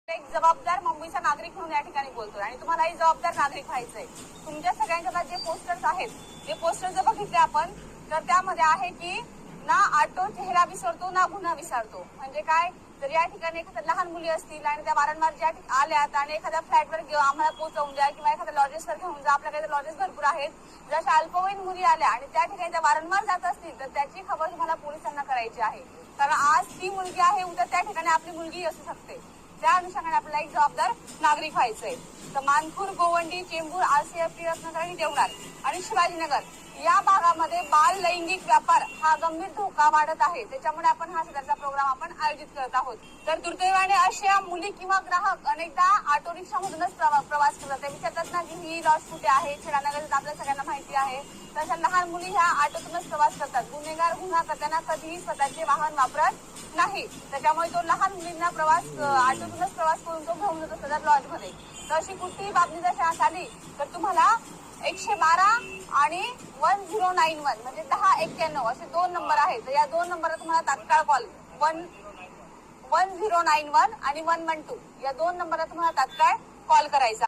एक जबाबदार मुंबईचा नागरिक म्हणून या ठिकाणी बोलतोय आणि तुम्हालाही जबाबदार नागरिक व्हायचंय। तुमच्या सगळ्यांच्या जे पोस्टर्स आहेत ते पोस्टर जर बघितले आपण तर त्यामध्ये आहे की ना ऑटो चेहरा विसरतो ना गुन्हा विसरतो। म्हणजे काय, तर या ठिकाणी एखाद्या लहान मुली असतील आणि त्या वारंवार ज्या आल्यात आणि एखाद्या फ्लॅटवर आम्हाला पोहोचवून द्या किंवा एखाद्या लॉजेसवर घेऊन जा, आपल्याकडे लॉजेस भरपूर आहेत, जशा अल्पवयीन मुली आल्या आणि त्या ठिकाणी त्या वारंवार जात असतील तर त्याची खबर तुम्हाला पोलिसांना करायची आहे। कारण आज ती मुलगी आहे, उद्या त्या ठिकाणी आपली मुलगी असू शकते। त्या अनुषंगाने आपल्याला एक जबाबदार नागरिक व्हायचंय। तर मानपूर, गोवंडी, चेंबूर, आरसीएफटी, रत्नागिरी आणि देवनार आणि शिवाजीनगर या भागामध्ये बाल लैंगिक व्यापार हा गंभीर धोका वाढत आहे। त्याच्यामुळे आपण हा सदरचा प्रोग्राम आपण आयोजित करत आहोत। तर दुर्दैवाने अशा मुली किंवा ग्राहक अनेकदा ऑटो रिक्षामधूनच प्रवास करतात। ते विचारतात ना की ही लॉज कुठे आहे, शिवाजीनगर आपल्या सगळ्यांना माहिती आहे। तशा लहान मुली ह्या ऑटोतूनच प्रवास करतात। गुन्हेगार गुन्हा करताना कधीही स्वतःचे वाहन वापरत नाही, त्याच्यामुळे तो लहान मुलींना ऑटोतूनच प्रवास करून तो घेऊन जातो सदर लॉज मध्ये। तर अशी कुठलीही बातमी जर आली तर तुम्हाला 112 आणि 1091 म्हणजे 1091 असे 2 नंबर आहेत। तर या 2 नंबरला तुम्हाला तात्काळ कॉल 1091 आणि 112 या 2 नंबरला तुम्हाला तात्काळ कॉल करायचा।